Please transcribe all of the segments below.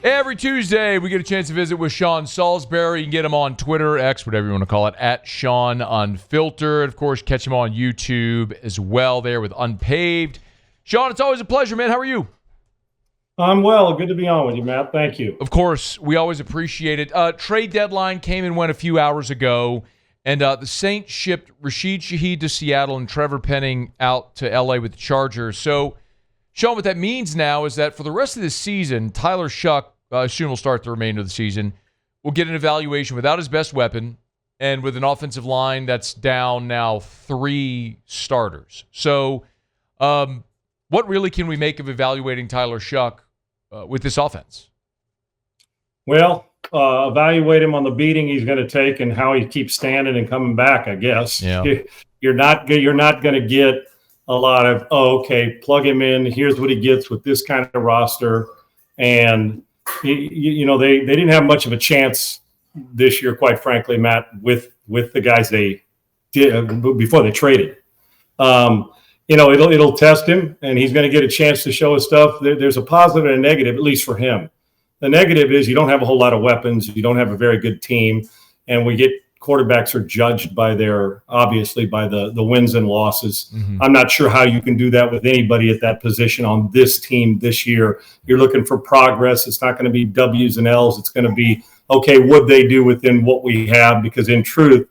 Every Tuesday, we get a chance to visit with Sean Salisbury. You can get him on Twitter, X, whatever you want to call it, at Sean Unfiltered. Of course, catch him on YouTube as well there with Unpaved. Sean, it's always a pleasure, man. How are you? I'm well. Good to be on with you, Matt. Thank you. Of course. We always appreciate it. Trade deadline came and went a few hours ago, and the Saints shipped Rashid Shaheed to Seattle and Trevor Penning out to L.A. with the Chargers. So, Sean, what that means now is that for the rest of this season, Tyler Shough, assume will start the remainder of the season, will get an evaluation without his best weapon and with an offensive line that's down now 3 starters. So, what really can we make of evaluating Tyler Shough with this offense? Well, evaluate him on the beating he's going to take and how he keeps standing and coming back, I guess. Yeah. You're not going to get a lot of, okay, plug him in. Here's what he gets with this kind of roster. And, you know, they didn't have much of a chance this year, quite frankly, Matt, with the guys they did before they traded. You know, it'll test him, and he's going to get a chance to show his stuff. There's a positive and a negative, at least for him. The negative is you don't have a whole lot of weapons. You don't have a very good team, and quarterbacks are judged by obviously by the wins and losses. Mm-hmm. I'm not sure how you can do that with anybody at that position on this team this year. You're looking for progress. It's not going to be W's and L's. It's going to be, okay, what they do within what we have, because in truth,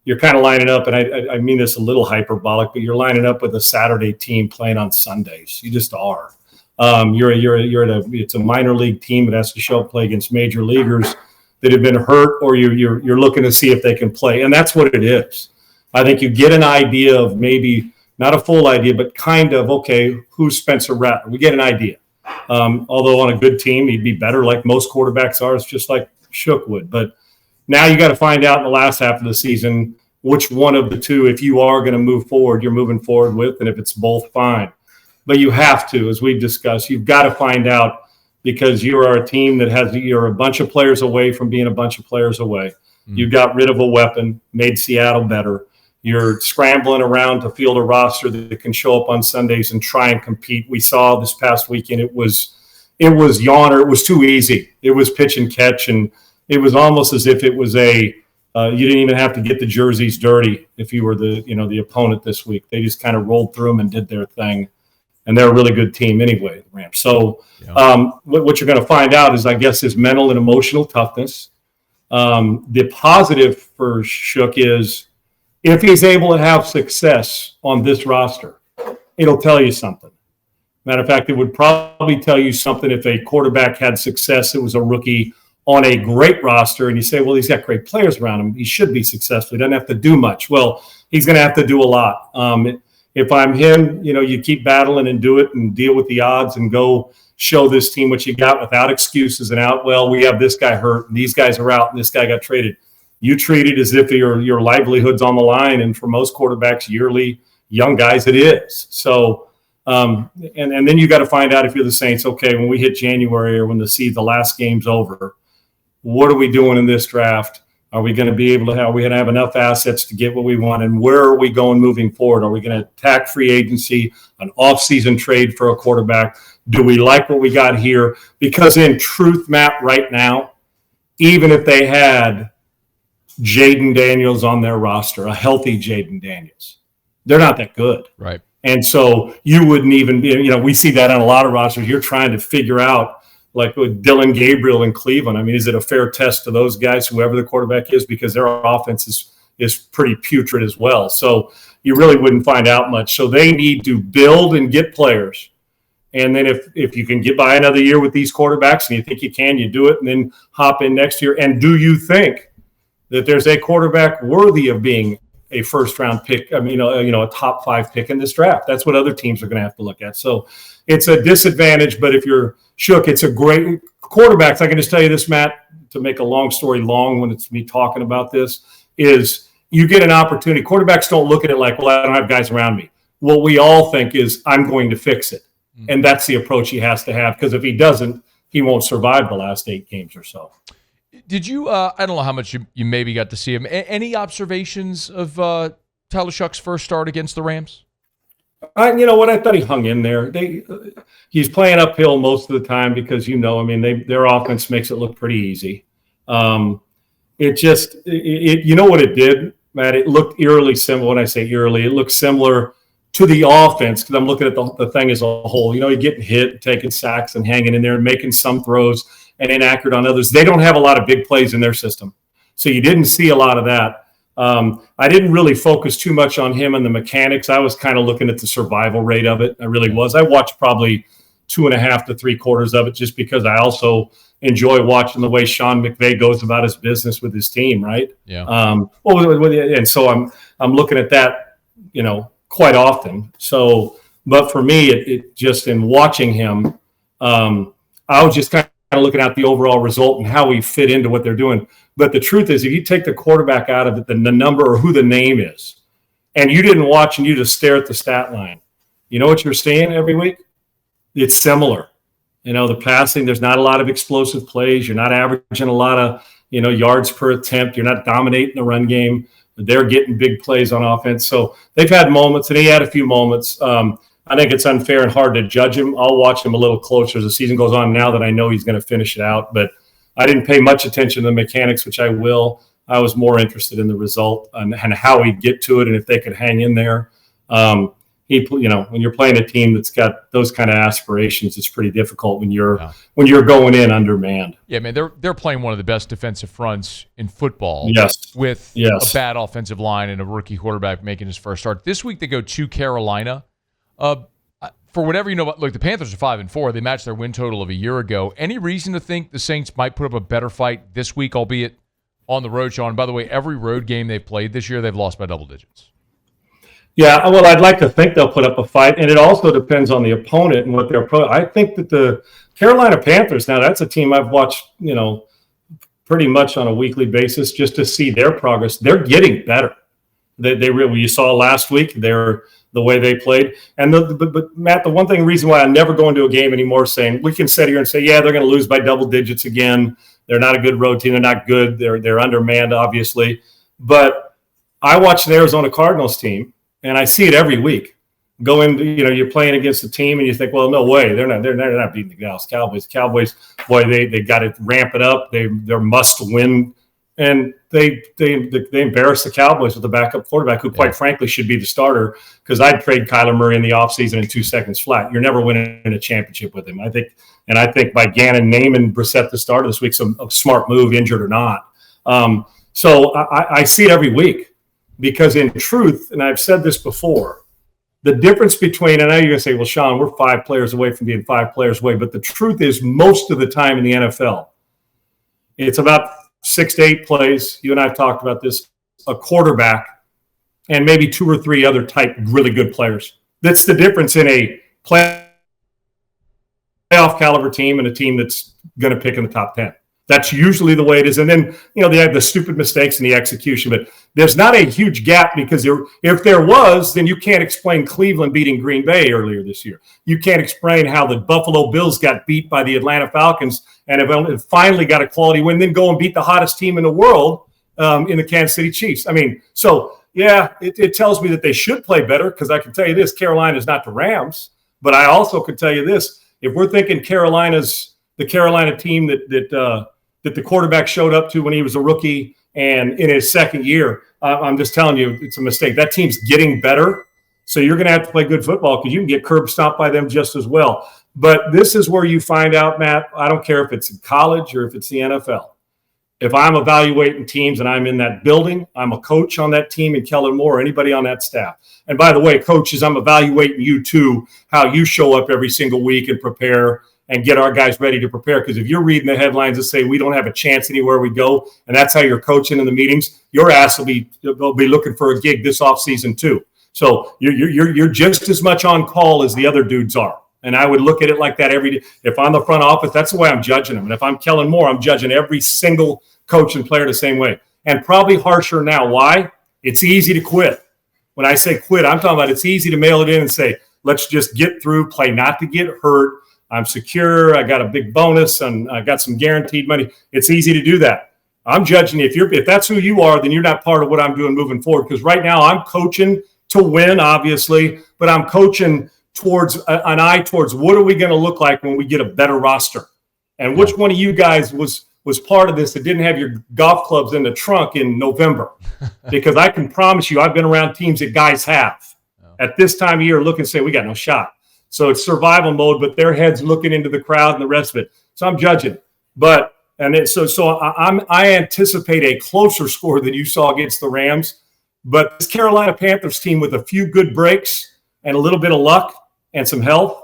you're kind of lining up, and I mean this a little hyperbolic, but you're lining up with a Saturday team playing on Sundays. You just are. It's a minor league team that has to show up, play against major leaguers that have been hurt, or you're looking to see if they can play, and that's what it is. I think you get an idea of, maybe not a full idea, but kind of, okay, who's Spencer Rattler? We get an idea. Although on a good team, he'd be better, like most quarterbacks are. It's just like Shough would, but. Now you got to find out in the last half of the season which one of the two, if you are going to move forward, you're moving forward with, and if it's both, fine. But you have to, as we've discussed, you've got to find out, because you are a team that you're a bunch of players away from being a bunch of players away. Mm-hmm. You got rid of a weapon, made Seattle better. You're scrambling around to field a roster that can show up on Sundays and try and compete. We saw this past weekend, it was yawner. It was too easy. It was pitch and catch, and it was almost as if it was you didn't even have to get the jerseys dirty if you were the opponent this week. They just kind of rolled through them and did their thing, and they're a really good team anyway, the Rams. So what you're going to find out is, I guess, his mental and emotional toughness. The positive for Shough is, if he's able to have success on this roster, it'll tell you something. Matter of fact, it would probably tell you something if a quarterback had success. It was a rookie on a great roster, and you say, well, he's got great players around him. He should be successful. He doesn't have to do much. Well, he's going to have to do a lot. If I'm him, you keep battling and do it and deal with the odds and go show this team what you got without excuses and we have this guy hurt and these guys are out and this guy got traded. You treat it as if your livelihood's on the line, and for most quarterbacks, yearly young guys, it is. So, and then you got to find out, if you're the Saints, okay, when we hit January or when the last game's over, what are we doing in this draft? Are we going to be able to are we going to have enough assets to get what we want? And where are we going moving forward? Are we going to attack free agency, an off-season trade for a quarterback? Do we like what we got here? Because in truth, Matt, right now, even if they had Jaden Daniels on their roster, a healthy Jaden Daniels, they're not that good. Right. And so you wouldn't even be, we see that on a lot of rosters. You're trying to figure out, like with Dylan Gabriel in Cleveland. I mean, is it a fair test to those guys, whoever the quarterback is, because their offense is pretty putrid as well. So you really wouldn't find out much. So they need to build and get players. And then if you can get by another year with these quarterbacks, and you think you can, you do it, and then hop in next year. And do you think that there's a quarterback worthy of being a first-round pick, a top 5 pick in this draft? That's what other teams are going to have to look at. So it's a disadvantage, but if you're Shough, it's a great quarterbacks. I can just tell you this, Matt, to make a long story long when it's me talking about this, is you get an opportunity. Quarterbacks don't look at it like, well, I don't have guys around me. What we all think is, I'm going to fix it. Mm-hmm. And that's the approach he has to have, because if he doesn't, he won't survive the last 8 games or so. Did you, I don't know how much you maybe got to see him. Any observations of Tyler Shough's first start against the Rams? You know what? I thought he hung in there. He's playing uphill most of the time because, you know, their offense makes it look pretty easy. You know what it did, Matt? It looked eerily similar. When I say eerily, it looked similar to the offense because I'm looking at the thing as a whole. You know, you're getting hit, taking sacks and hanging in there and making some throws and inaccurate on others. They don't have a lot of big plays in their system. So you didn't see a lot of that. I didn't really focus too much on him and the mechanics. I was kind of looking at the survival rate of it. I really was. I watched probably 2.5 to 3/4 of it just because I also enjoy watching the way Sean McVay goes about his business with his team, right? Yeah. And so I'm looking at that, you know, quite often. So, but for me, it just in watching him, I was just kind of looking at the overall result and how we fit into what they're doing. But the truth is, if you take the quarterback out of it, the number or who the name is, and you didn't watch and you just stare at the stat line, you know what you're seeing every week? It's similar. You know, the passing, there's not a lot of explosive plays. You're not averaging a lot of, you know, yards per attempt. You're not dominating the run game. They're getting big plays on offense. So they've had moments, and he had a few moments. I think it's unfair and hard to judge him. I'll watch him a little closer as the season goes on now that I know he's going to finish it out. But I didn't pay much attention to the mechanics, which I will. I was more interested in the result and how he'd get to it and if they could hang in there. You know, when you're playing a team that's got those kind of aspirations, it's pretty difficult when you're going in undermanned. Yeah, man, they're playing one of the best defensive fronts in football. Yes. With a bad offensive line and a rookie quarterback making his first start. This week they go to Carolina. For whatever you know about, look, the Panthers are 5-4. They matched their win total of a year ago. Any reason to think the Saints might put up a better fight this week, albeit on the road, Sean? By the way, every road game they've played this year, they've lost by double digits. Yeah, well, I'd like to think they'll put up a fight, and it also depends on the opponent and what their I think that the Carolina Panthers, now that's a team I've watched, you know, pretty much on a weekly basis just to see their progress. They're getting better. They really, you saw last week, the way they played. And but Matt, the one reason why I never go into a game anymore saying we can sit here and say, yeah, they're going to lose by double digits again. They're not a good road team. They're not good. They're undermanned, obviously. But I watched the Arizona Cardinals team. And I see it every week. Go into, you know, you're playing against a team and you think, well, no way, they're not beating the Dallas Cowboys. Cowboys, boy, they got to ramp it up. They're must win, and they embarrass the Cowboys with the backup quarterback, who quite frankly should be the starter. Because I'd trade Kyler Murray in the offseason in 2 seconds flat. You're never winning a championship with him. I think by Gannon naming Brissett the starter this week's a smart move, injured or not. So I see it every week. Because in truth, and I've said this before, the difference between, and I know you're going to say, well, Sean, we're 5 players away from being 5 players away, but the truth is most of the time in the NFL, it's about 6 to 8 plays. You and I have talked about this, a quarterback and maybe 2 or 3 other type really good players. That's the difference in a playoff caliber team and a team that's going to pick in the top 10. That's usually the way it is. And then, you know, they have the stupid mistakes in the execution. But there's not a huge gap because if there was, then you can't explain Cleveland beating Green Bay earlier this year. You can't explain how the Buffalo Bills got beat by the Atlanta Falcons and have finally got a quality win, then go and beat the hottest team in the world in the Kansas City Chiefs. I mean, so, yeah, it tells me that they should play better because I can tell you this, Carolina is not the Rams. But I also could tell you this, if we're thinking Carolina's the Carolina team that the quarterback showed up to when he was a rookie and in his second year, I'm just telling you, it's a mistake. That team's getting better, so you're going to have to play good football because you can get curb stomped by them just as well. But this is where you find out, Matt, I don't care if it's in college or if it's the NFL. If I'm evaluating teams and I'm in that building, I'm a coach on that team and Kellen Moore or anybody on that staff. And by the way, coaches, I'm evaluating you too, how you show up every single week and prepare and get our guys ready to prepare. Because if you're reading the headlines that say we don't have a chance anywhere we go, and that's how you're coaching in the meetings, your ass will be looking for a gig this offseason too. So you're just as much on call as the other dudes are. And I would look at it like that every day. If I'm the front office, that's the way I'm judging them. And if I'm Kellen Moore, I'm judging every single coach and player the same way. And probably harsher now. Why? It's easy to quit. When I say quit, I'm talking about it's easy to mail it in and say, let's just get through, play not to get hurt. I'm secure. I got a big bonus and I got some guaranteed money. It's easy to do that. I'm judging if that's who you are, then you're not part of what I'm doing moving forward. Because right now I'm coaching to win, obviously, but I'm coaching towards an eye towards what are we going to look like when we get a better roster? And which one of you guys was part of this that didn't have your golf clubs in the trunk in November? Because I can promise you, I've been around teams that guys have at this time of year looking and say, we got no shot. So it's survival mode, but their heads looking into the crowd and the rest of it. So I'm judging. But I anticipate a closer score than you saw against the Rams. But this Carolina Panthers team with a few good breaks and a little bit of luck and some health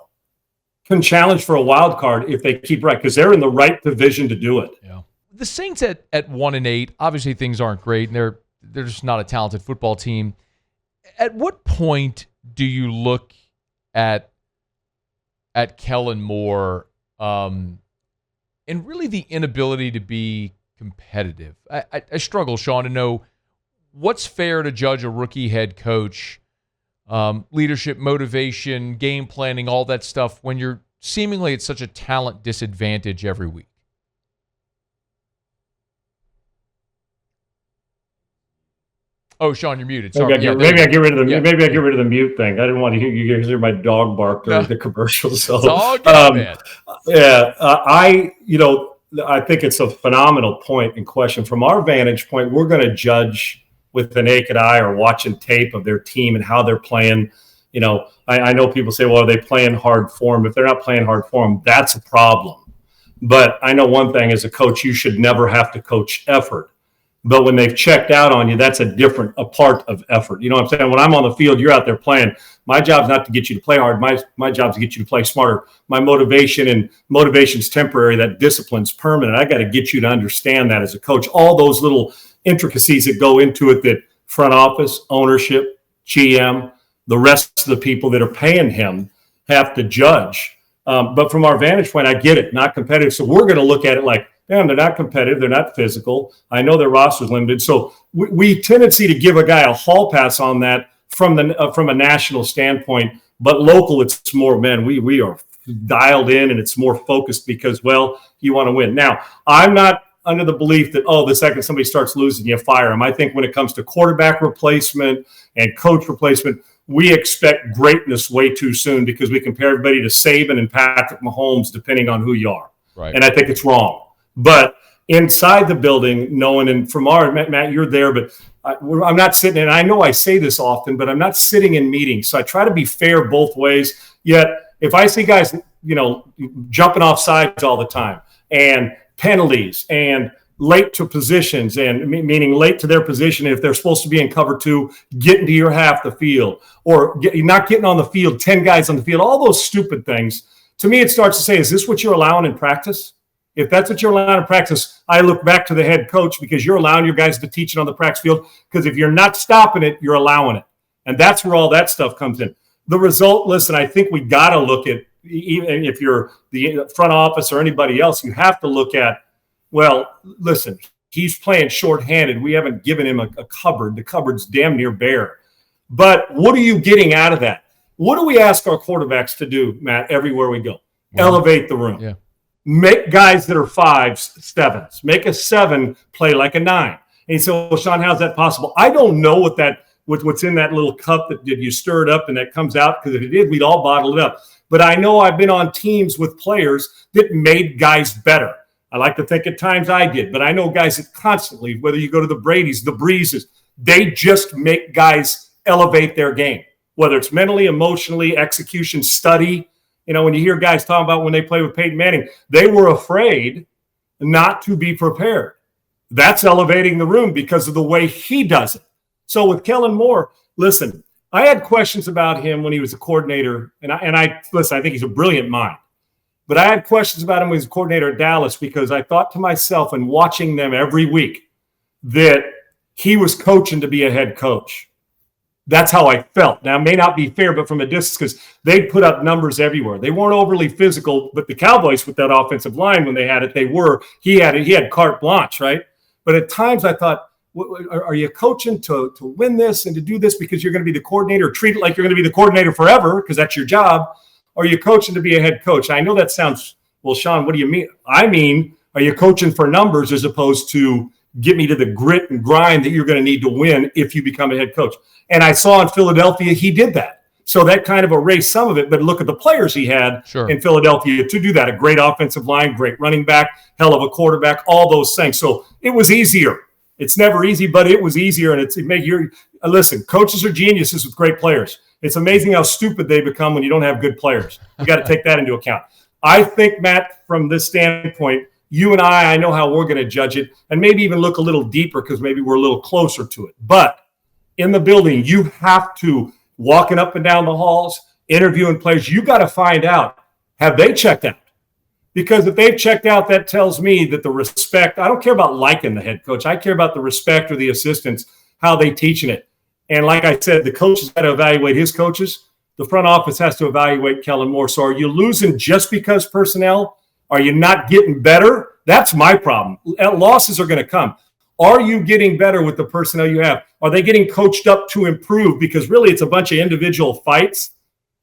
can challenge for a wild card if they keep right, because they're in the right division to do it. Yeah. The Saints at 1-8, obviously things aren't great, and they're just not a talented football team. At what point do you look at Kellen Moore and really the inability to be competitive? I struggle, Sean, to know what's fair to judge a rookie head coach, leadership, motivation, game planning, all that stuff, when you're seemingly at such a talent disadvantage every week. Oh, Sean, you're muted. Sorry. Maybe I get rid of the mute thing. I didn't want to hear my dog bark during the commercial. So it's all good, man. I think it's a phenomenal point and question. From our vantage point, we're going to judge with the naked eye or watching tape of their team and how they're playing. I know people say, well, are they playing hard form? If they're not playing hard form, that's a problem. But I know one thing, as a coach, you should never have to coach effort. But when they've checked out on you, that's a part of effort. You know what I'm saying? When I'm on the field, you're out there playing. My job's not to get you to play hard. My job's to get you to play smarter. My motivation's temporary. That discipline's permanent. I got to get you to understand that as a coach. All those little intricacies that go into it, that front office, ownership, GM, the rest of the people that are paying him have to judge. But from our vantage point, I get it. Not competitive. So we're going to look at it like, damn, they're not competitive. They're not physical. I know their roster's limited. So we tendency to give a guy a hall pass on that from a national standpoint. But local, it's more, man, we are dialed in and it's more focused because, well, you want to win. Now, I'm not under the belief that, the second somebody starts losing, you fire them. I think when it comes to quarterback replacement and coach replacement, we expect greatness way too soon because we compare everybody to Saban and Patrick Mahomes, depending on who you are. Right. And I think it's wrong. But inside the building, knowing, and from our, Matt, you're there, but I'm not sitting, and I know I say this often, but I'm not sitting in meetings. So I try to be fair both ways. Yet if I see guys, jumping off sides all the time and penalties and late to positions, and meaning late to their position if they're supposed to be in cover two, getting to your half the field, or not getting on the field, 10 guys on the field, all those stupid things, to me it starts to say, is this what you're allowing in practice? If that's what you're allowing in practice, I look back to the head coach because you're allowing your guys to teach it on the practice field, because if you're not stopping it, you're allowing it. And that's where all that stuff comes in. The result, listen, I think we got to look at, even if you're the front office or anybody else, you have to look at, well, listen, he's playing shorthanded. We haven't given him a cupboard. The cupboard's damn near bare. But what are you getting out of that? What do we ask our quarterbacks to do, Matt, everywhere we go? Elevate the room. Yeah. Make guys that are 5s, 7s. Make a 7 play like a 9. And you say, well, Sean, how's that possible? I don't know what's in that little cup that did you stir it up and that comes out, because if it did, we'd all bottle it up. But I know I've been on teams with players that made guys better. I like to think at times I did, but I know guys that constantly, whether you go to the Brady's, the Breezes, they just make guys elevate their game, whether it's mentally, emotionally, execution, study. When you hear guys talking about when they played with Peyton Manning, they were afraid not to be prepared. That's elevating the room because of the way he does it. So with Kellen Moore, listen, I had questions about him when he was a coordinator, and I listen, I think he's a brilliant mind. But I had questions about him when he was a coordinator at Dallas, because I thought to myself, and watching them every week, that he was coaching to be a head coach. That's how I felt. Now, it may not be fair, but from a distance, because they put up numbers everywhere. They weren't overly physical, but the Cowboys with that offensive line, when they had it, he had carte blanche, right? But at times I thought, are you coaching to win this and to do this because you're going to be the coordinator, treat it like you're going to be the coordinator forever because that's your job? Or are you coaching to be a head coach? I know that sounds, well, Sean, what do you mean? I mean, are you coaching for numbers as opposed to get me to the grit and grind that you're going to need to win if you become a head coach. And I saw in Philadelphia, he did that. So that kind of erased some of it, but look at the players he had in Philadelphia to do that. A great offensive line, great running back, hell of a quarterback, all those things. So it was easier. It's never easy, but it was easier. And listen, coaches are geniuses with great players. It's amazing how stupid they become when you don't have good players. You got to take that into account. I think, Matt, from this standpoint, you and I know how we're going to judge it, and maybe even look a little deeper because maybe we're a little closer to it. But in the building, you have to, walking up and down the halls, interviewing players, you got to find out, have they checked out? Because if they've checked out, that tells me that the respect, I don't care about liking the head coach. I care about the respect or the assistants, how they teaching it. And like I said, the coaches got to evaluate his coaches. The front office has to evaluate Kellen Moore. So are you losing just because personnel? Are you not getting better? That's my problem. Losses are going to come. Are you getting better with the personnel you have? Are they getting coached up to improve? Because really it's a bunch of individual fights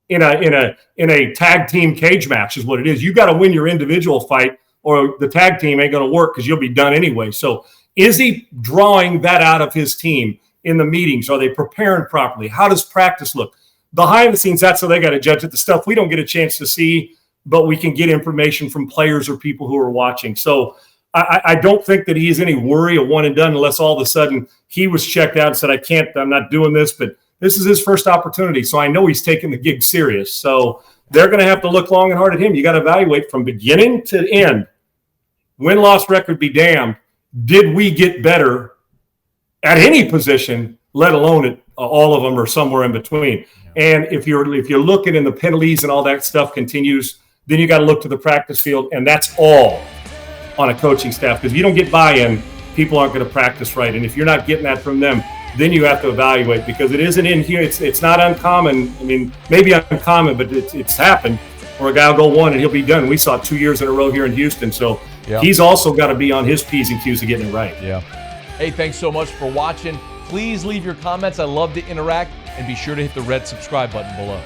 in a tag team cage match is what it is. You got to win your individual fight or the tag team ain't going to work because you'll be done anyway. So is he drawing that out of his team in the meetings? Are they preparing properly? How does practice look? Behind the scenes, that's how they got to judge it. The stuff we don't get a chance to see, but we can get information from players or people who are watching. So I don't think that he has any worry of one and done unless all of a sudden he was checked out and said, I'm not doing this, but this is his first opportunity. So I know he's taking the gig serious. So they're going to have to look long and hard at him. You got to evaluate from beginning to end. Win-loss record be damned. Did we get better at any position, let alone at all of them or somewhere in between? And if you're looking in the penalties and all that stuff continues, then you got to look to the practice field, and that's all on a coaching staff. Because if you don't get buy-in, people aren't going to practice right. And if you're not getting that from them, then you have to evaluate, because it isn't in here. It's not uncommon. I mean, maybe uncommon, but it's happened where a guy will go one and he'll be done. We saw 2 years in a row here in Houston. So he's also got to be on his P's and Q's to get it right. Yeah. Hey, thanks so much for watching. Please leave your comments. I love to interact, and be sure to hit the red subscribe button below.